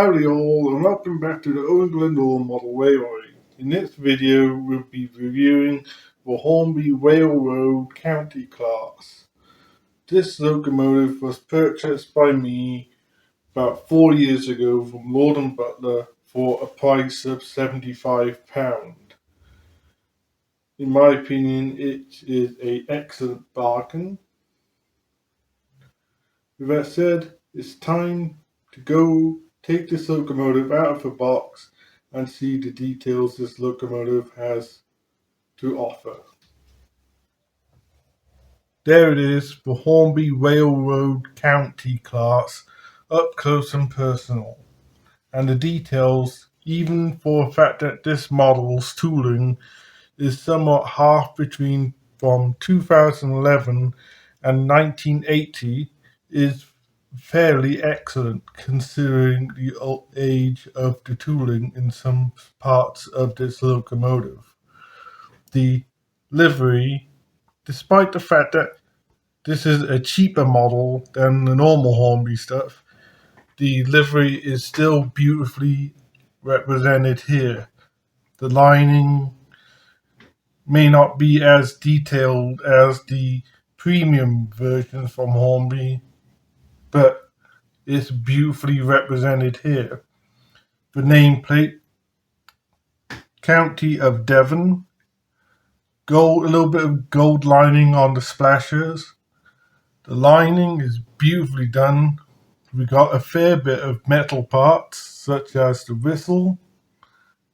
Howdy all, and welcome back to the Owen Glendower Model Railway. In this video we'll be reviewing the Hornby Railroad County class. This locomotive was purchased by me about 4 years ago from Lord and Butler for a price of £75. In my opinion, it is an excellent bargain. With that said, it's time to go take this locomotive out of the box and see the details this locomotive has to offer. There it is, the Hornby Railroad County class, up close and personal. And the details, even for the fact that this model's tooling is somewhat half between from 2011 and 1980, is fairly excellent considering the age of the tooling in some parts of this locomotive. The livery, despite the fact that this is a cheaper model than the normal Hornby stuff, the livery is still beautifully represented here. The lining may not be as detailed as the premium versions from Hornby, but it's beautifully represented here. The nameplate, County of Devon, gold, a little bit of gold lining on the splashers. The lining is beautifully done. We got a fair bit of metal parts, such as the whistle,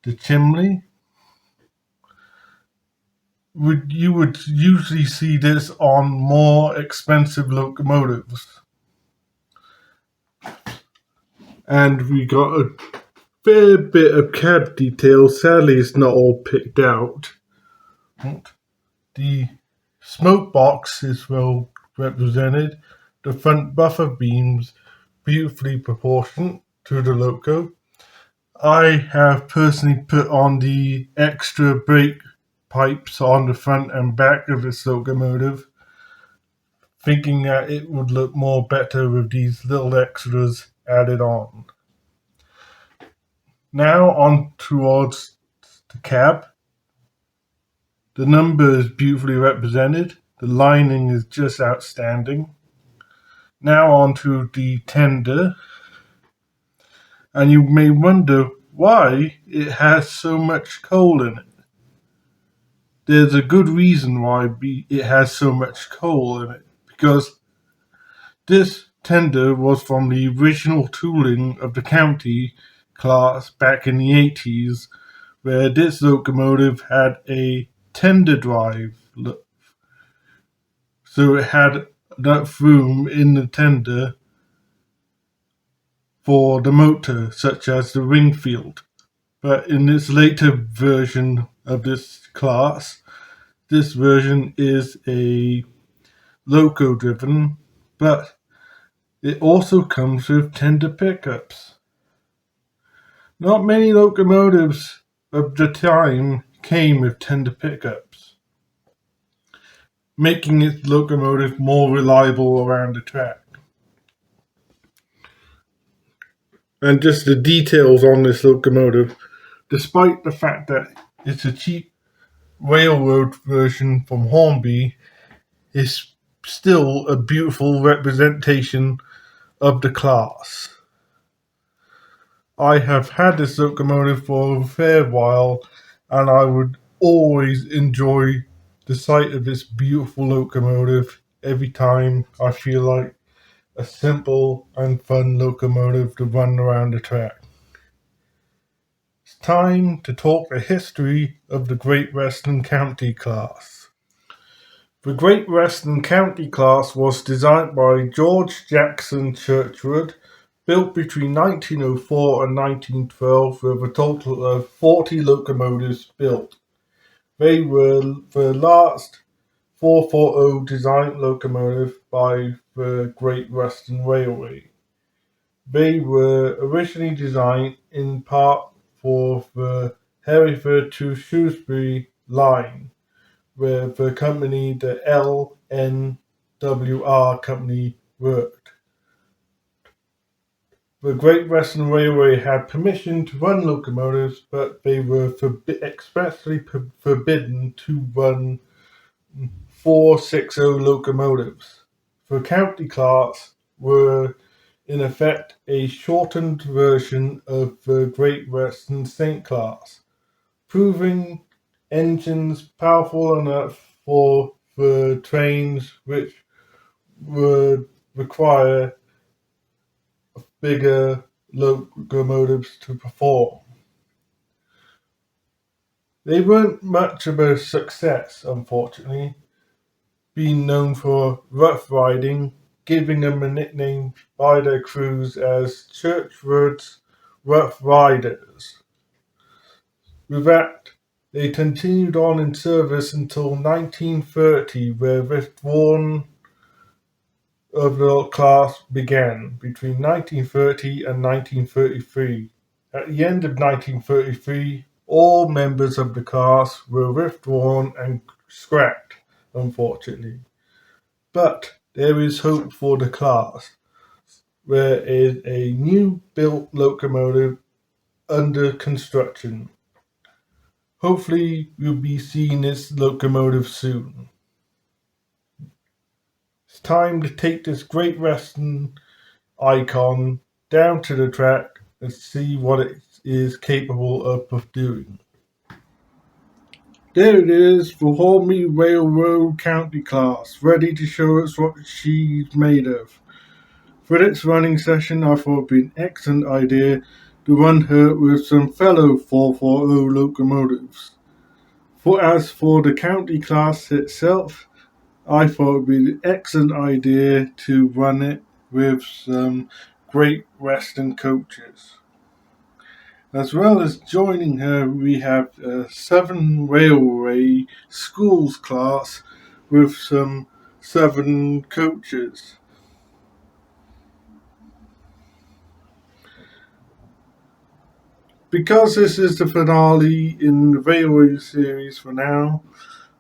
the chimney. You would usually see this on more expensive locomotives. And we got a fair bit of cab detail. Sadly, it's not all picked out. The smoke box is well represented. The front buffer beams beautifully proportioned to the loco. I have personally put on the extra brake pipes on the front and back of this locomotive, thinking that it would look more better with these little extras added on. Now on towards the cab. The number is beautifully represented. The lining is just outstanding. Now on to the tender. And you may wonder why it has so much coal in it. There's a good reason why it has so much coal in it, because this tender was from the original tooling of the county class back in the 80s, where this locomotive had a tender drive. So it had enough room in the tender for the motor, such as the Ringfield. But in this later version of this class, this version is a loco driven, but it also comes with tender pickups. Not many locomotives of the time came with tender pickups, making its locomotive more reliable around the track. And just the details on this locomotive, despite the fact that it's a cheap railroad version from Hornby, is still a beautiful representation of the class. I have had this locomotive for a fair while, and I would always enjoy the sight of this beautiful locomotive every time I feel like a simple and fun locomotive to run around the track. It's time to talk the history of the Great Western County class. The Great Western County class was designed by George Jackson Churchward, built between 1904 and 1912, with a total of 40 locomotives built. They were the last 440 design locomotive by the Great Western Railway. They were originally designed in part for the Hereford to Shrewsbury line, where the company, the LNWR company, worked. The Great Western Railway had permission to run locomotives, but they were expressly forbidden to run 460 locomotives. The county clerks were in effect a shortened version of the Great Western Saint class, proving engines powerful enough for the trains which would require bigger locomotives to perform. They weren't much of a success, unfortunately, being known for rough riding, giving them a nickname by their crews as Churchward's Rough Riders. With that, they continued on in service until 1930, where withdrawal of the class began between 1930 and 1933. At the end of 1933, all members of the class were withdrawn and scrapped, unfortunately. But there is hope for the class. There is a new built locomotive under construction. Hopefully, we'll be seeing this locomotive soon. It's time to take this Great Western icon down to the track and see what it is capable of doing. There it is, the Hornby Railroad County class, ready to show us what she's made of. For its running session, I thought it would be an excellent idea to run her with some fellow 440 locomotives. As for the county class itself, I thought it would be an excellent idea to run it with some Great Western coaches. As well as joining her, we have a Southern Railway Schools class with some Southern coaches. Because this is the finale in the Railway series for now,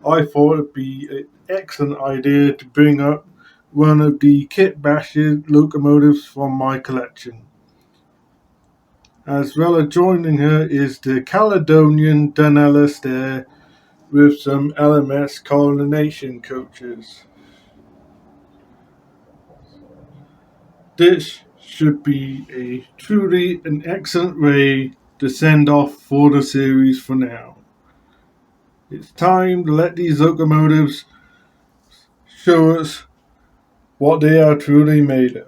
I thought it would be an excellent idea to bring up one of the Kit Bashir locomotives from my collection. As well as joining her is the Caledonian Dunella Stair with some LMS Coronation coaches. This should be a truly an excellent way to send off for the series for now. It's time to let these locomotives show us what they are truly made of.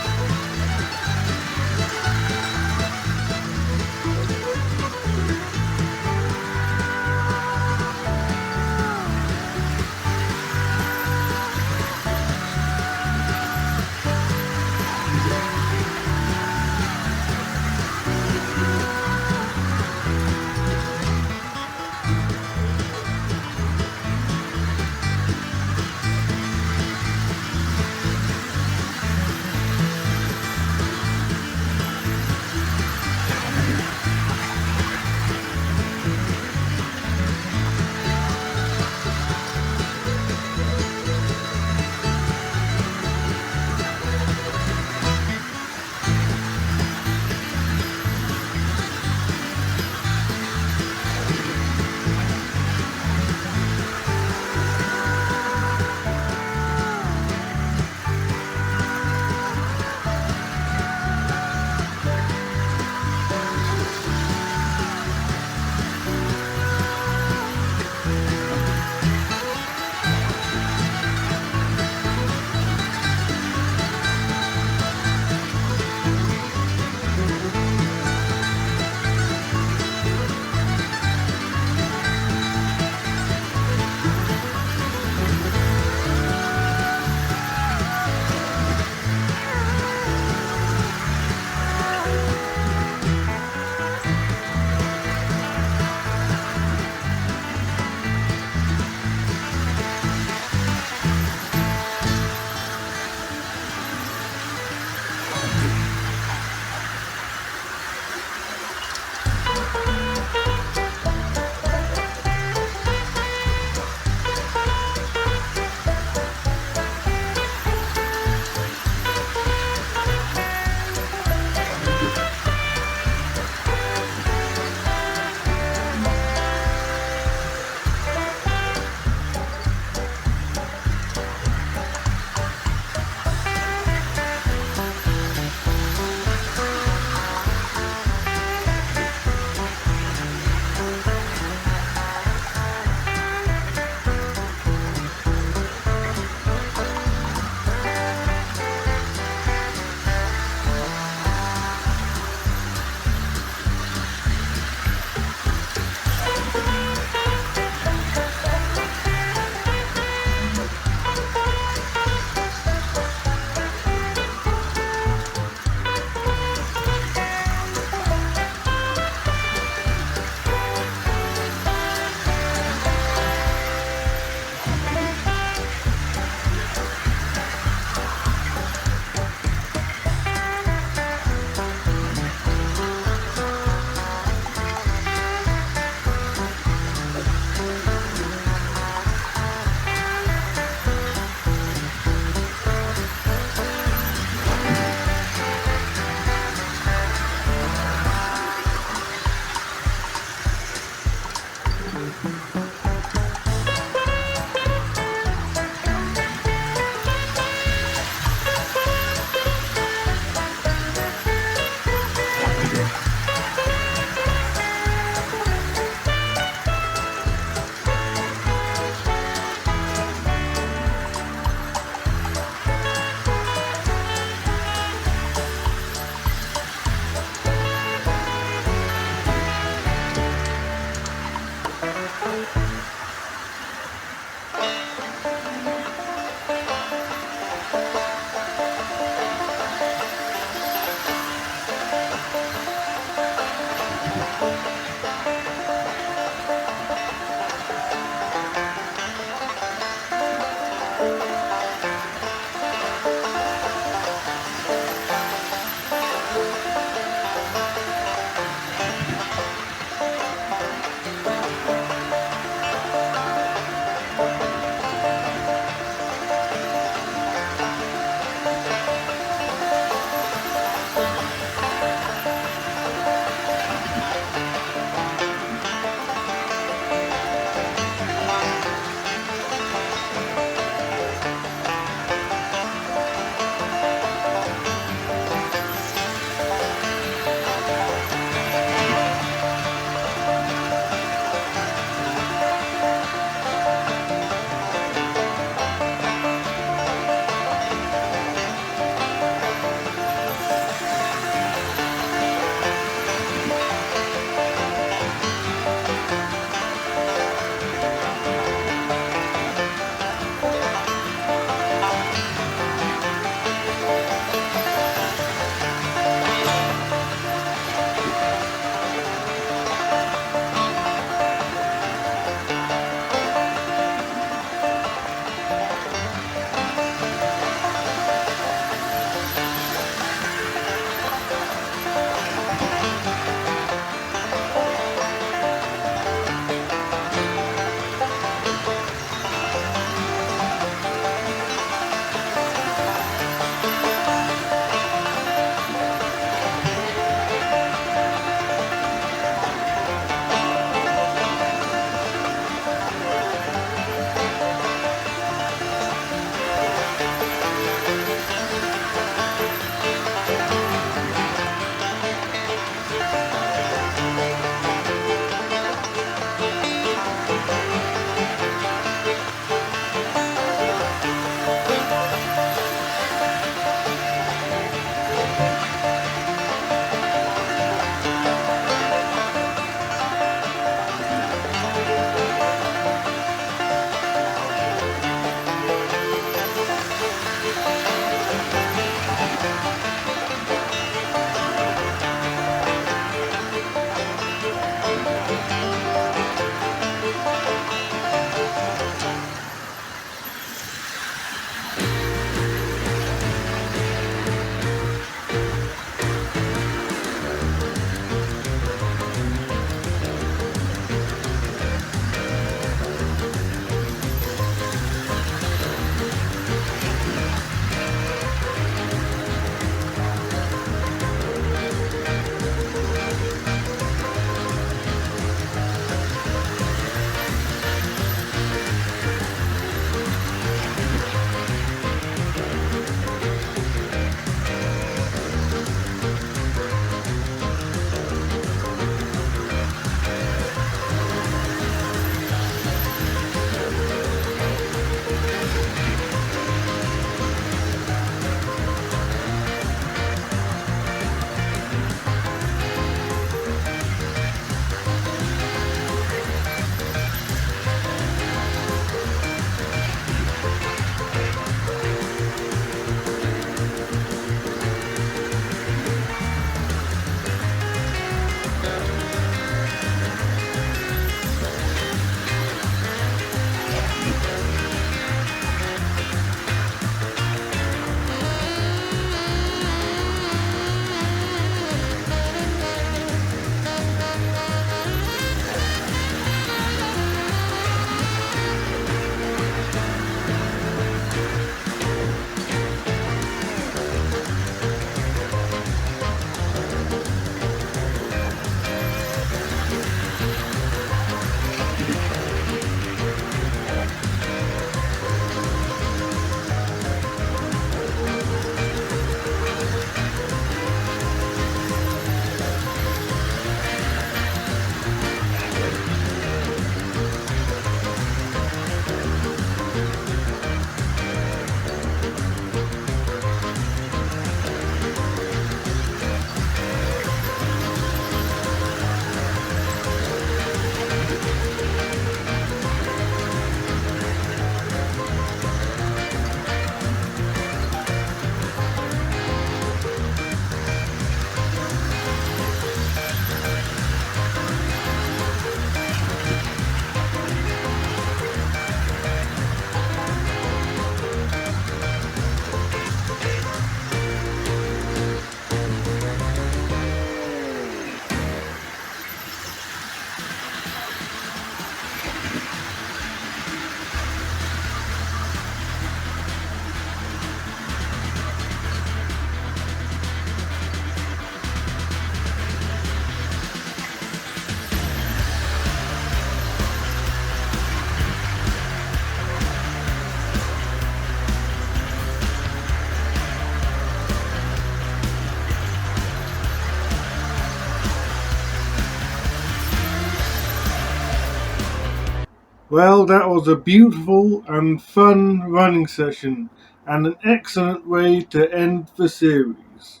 Well, that was a beautiful and fun running session and an excellent way to end the series.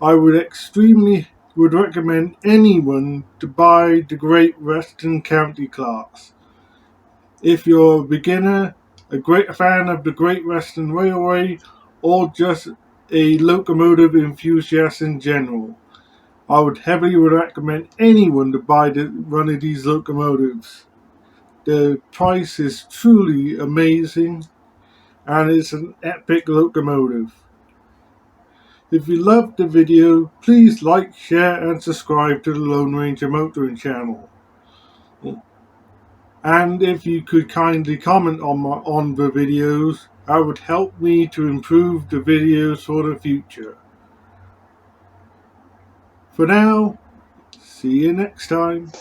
I would recommend anyone to buy the Great Western County class. If you're a beginner, a great fan of the Great Western Railway, or just a locomotive enthusiast in general, I would heavily recommend anyone to buy one of these locomotives. The price is truly amazing, and it's an epic locomotive. If you loved the video, please like, share and subscribe to the Lone Ranger Motoring channel. And if you could kindly comment on the videos, that would help me to improve the videos for the future. For now, see you next time.